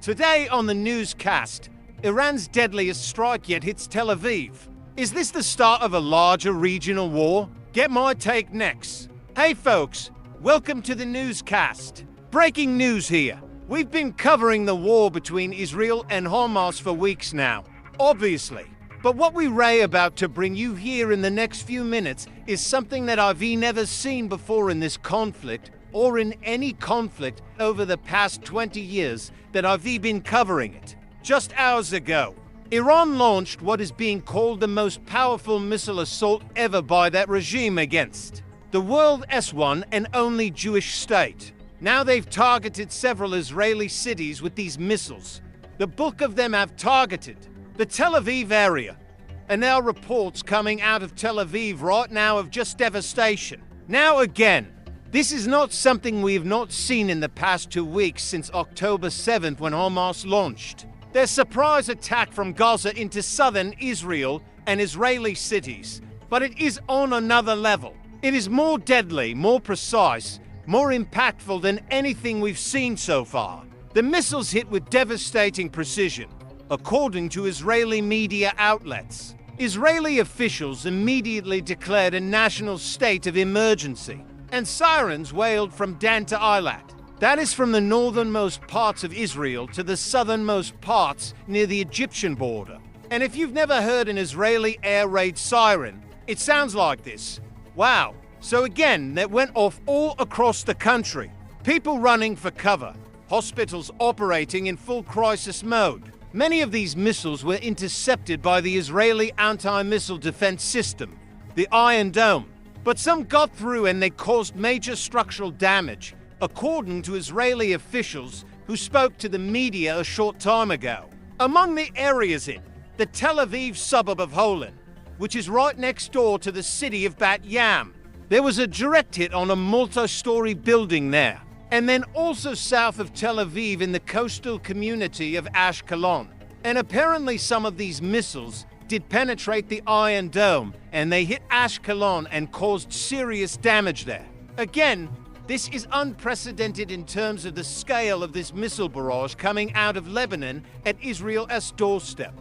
Today on the newscast, Iran's deadliest strike yet hits Tel Aviv. Is this the start of a larger regional war? Get my take next. Hey folks, welcome to the newscast. Breaking news here. We've been covering the war between Israel and Hamas for weeks now, obviously. But what we're about to bring you here in the next few minutes is something that I've never seen before in this conflict or in any conflict over the past 20 years that I've been covering it. Just hours ago, Iran launched what is being called the most powerful missile assault ever by that regime against the world's one and only Jewish state. Now they've targeted several Israeli cities with these missiles. The bulk of them have targeted the Tel Aviv area, and now reports coming out of Tel Aviv right now of just devastation. Now again, this is not something we have not seen in the past 2 weeks since October 7th when Hamas launched their surprise attack from Gaza into southern Israel and Israeli cities. But it is on another level. It is more deadly, more precise, more impactful than anything we've seen so far. The missiles hit with devastating precision, according to Israeli media outlets. Israeli officials immediately declared a national state of emergency, and sirens wailed from Dan to Eilat. That is from the northernmost parts of Israel to the southernmost parts near the Egyptian border. And if you've never heard an Israeli air raid siren, it sounds like this. Wow. So again, that went off all across the country. People running for cover, hospitals operating in full crisis mode. Many of these missiles were intercepted by the Israeli anti-missile defense system, the Iron Dome. But some got through and they caused major structural damage, according to Israeli officials who spoke to the media a short time ago. Among the areas in the Tel Aviv suburb of Holon, which is right next door to the city of Bat Yam, there was a direct hit on a multi-story building there. And then also south of Tel Aviv in the coastal community of Ashkelon. And apparently some of these missiles did penetrate the Iron Dome, and they hit Ashkelon and caused serious damage there. Again, this is unprecedented in terms of the scale of this missile barrage coming out of Lebanon at Israel's doorstep,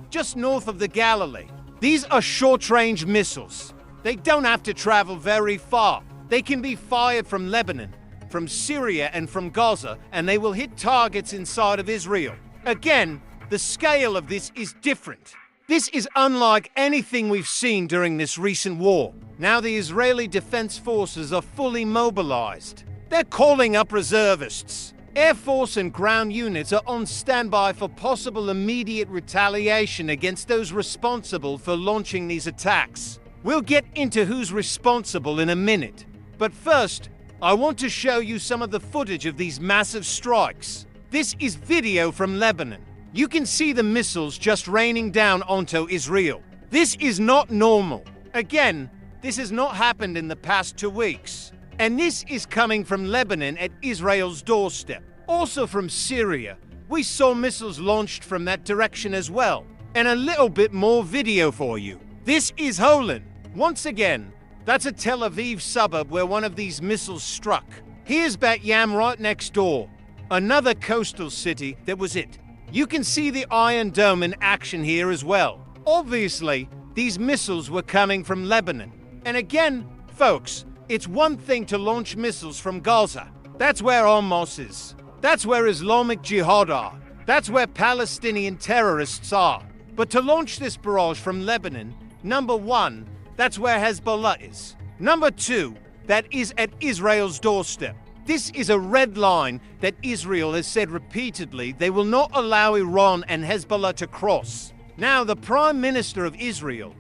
just north of the Galilee. These are short-range missiles. They don't have to travel very far. They can be fired from Lebanon, from Syria and from Gaza, and they will hit targets inside of Israel. Again, the scale of this is different. This is unlike anything we've seen during this recent war. Now the Israeli Defense Forces are fully mobilized. They're calling up reservists. Air Force and ground units are on standby for possible immediate retaliation against those responsible for launching these attacks. We'll get into who's responsible in a minute. But first, I want to show you some of the footage of these massive strikes. This is video from Lebanon. You can see the missiles just raining down onto Israel. This is not normal. Again, this has not happened in the past 2 weeks. And this is coming from Lebanon at Israel's doorstep. Also from Syria, we saw missiles launched from that direction as well. And a little bit more video for you. This is Holon. Once again, that's a Tel Aviv suburb where one of these missiles struck. Here's Bat Yam right next door, another coastal city that was hit. You can see the Iron Dome in action here as well. Obviously, these missiles were coming from Lebanon. And again, folks, it's one thing to launch missiles from Gaza. That's where Hamas is. That's where Islamic Jihad are. That's where Palestinian terrorists are. But to launch this barrage from Lebanon, number one, that's where Hezbollah is. Number two, that is at Israel's doorstep. This is a red line that Israel has said repeatedly they will not allow Iran and Hezbollah to cross. Now, the Prime Minister of Israel,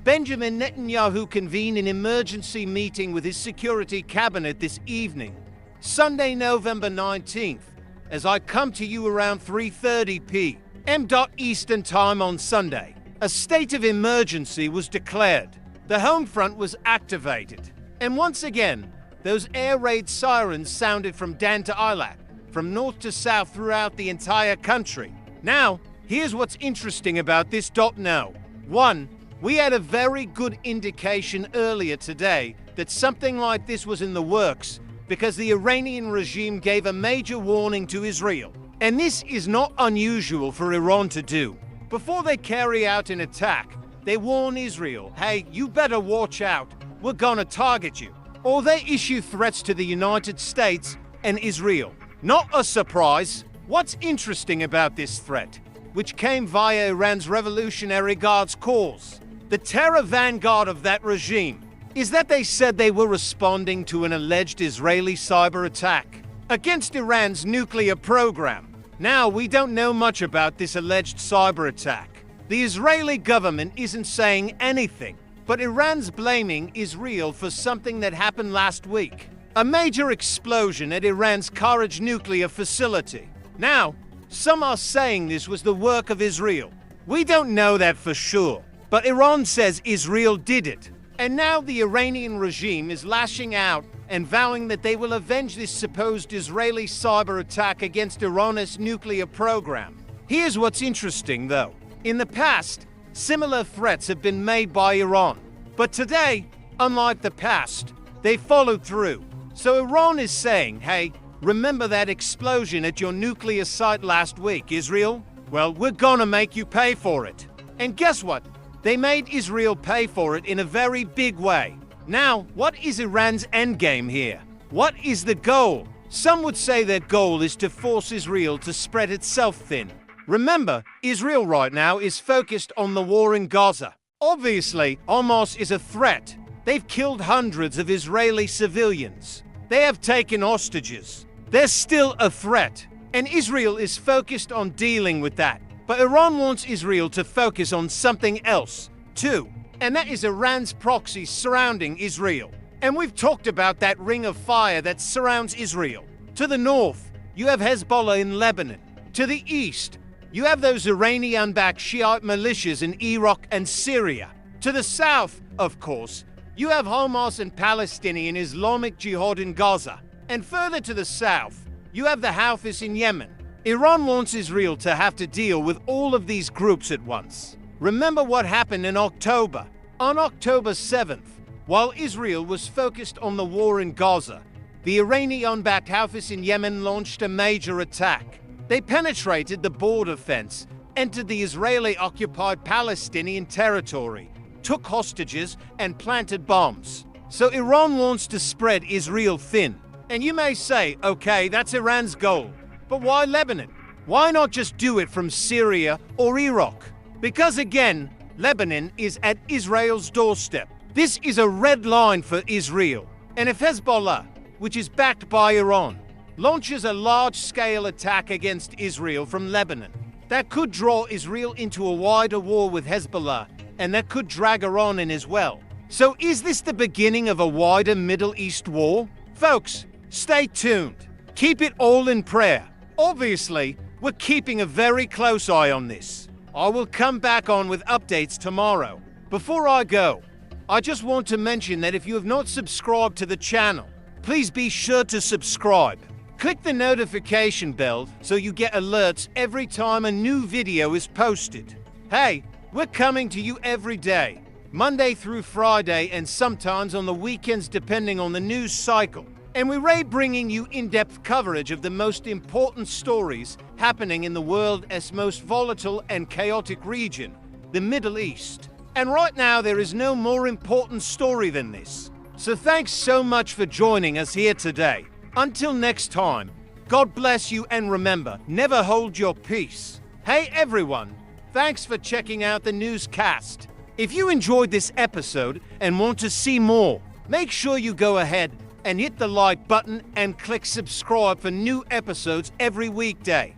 Benjamin Netanyahu, convened an emergency meeting with his security cabinet this evening, Sunday, November 19th, as I come to you around 3:30 p.m. Eastern Time on Sunday. A state of emergency was declared. The home front was activated. And once again, those air raid sirens sounded from Dan to Eilat, from north to south throughout the entire country. Now, here's what's interesting about this. Now, one, we had a very good indication earlier today that something like this was in the works because the Iranian regime gave a major warning to Israel. And this is not unusual for Iran to do. Before they carry out an attack, they warn Israel, hey, you better watch out, we're gonna target you. Or they issue threats to the United States and Israel. Not a surprise. What's interesting about this threat, which came via Iran's Revolutionary Guard's Corps, the terror vanguard of that regime, is that they said they were responding to an alleged Israeli cyber attack against Iran's nuclear program. Now, we don't know much about this alleged cyber attack. The Israeli government isn't saying anything, but Iran's blaming Israel for something that happened last week. A major explosion at Iran's Courage nuclear facility. Now, some are saying this was the work of Israel. We don't know that for sure, but Iran says Israel did it. And now the Iranian regime is lashing out and vowing that they will avenge this supposed Israeli cyber attack against Iran's nuclear program. Here's what's interesting though. In the past, similar threats have been made by Iran. But today, unlike the past, they followed through. So Iran is saying, hey, remember that explosion at your nuclear site last week, Israel? Well, we're gonna make you pay for it. And guess what? They made Israel pay for it in a very big way. Now, what is Iran's endgame here? What is the goal? Some would say their goal is to force Israel to spread itself thin. Remember, Israel right now is focused on the war in Gaza. Obviously, Hamas is a threat. They've killed hundreds of Israeli civilians. They have taken hostages. They're still a threat. And Israel is focused on dealing with that. But Iran wants Israel to focus on something else, too. And that is Iran's proxies surrounding Israel. And we've talked about that ring of fire that surrounds Israel. To the north, you have Hezbollah in Lebanon. To the east, you have those Iranian-backed Shiite militias in Iraq and Syria. To the south, of course, you have Hamas and Palestinian Islamic Jihad in Gaza. And further to the south, you have the Houthis in Yemen. Iran wants Israel to have to deal with all of these groups at once. Remember what happened in October. On October 7th, while Israel was focused on the war in Gaza, the Iranian-backed Houthis in Yemen launched a major attack. They penetrated the border fence, entered the Israeli-occupied Palestinian territory, took hostages, and planted bombs. So Iran wants to spread Israel thin. And you may say, okay, that's Iran's goal. But why Lebanon? Why not just do it from Syria or Iraq? Because again, Lebanon is at Israel's doorstep. This is a red line for Israel. And if Hezbollah, which is backed by Iran, launches a large-scale attack against Israel from Lebanon, that could draw Israel into a wider war with Hezbollah, and that could drag Iran in as well. So is this the beginning of a wider Middle East war? Folks, stay tuned. Keep it all in prayer. Obviously, we're keeping a very close eye on this. I will come back on with updates tomorrow. Before I go, I just want to mention that if you have not subscribed to the channel, please be sure to subscribe. Click the notification bell so you get alerts every time a new video is posted. Hey, we're coming to you every day, Monday through Friday, and sometimes on the weekends depending on the news cycle. And we're bringing you in-depth coverage of the most important stories happening in the world's most volatile and chaotic region, the Middle East. And right now there is no more important story than this. So thanks so much for joining us here today. Until next time, God bless you, and remember, never hold your peace. Hey everyone, thanks for checking out the newscast. If you enjoyed this episode and want to see more, make sure you go ahead and hit the like button and click subscribe for new episodes every weekday.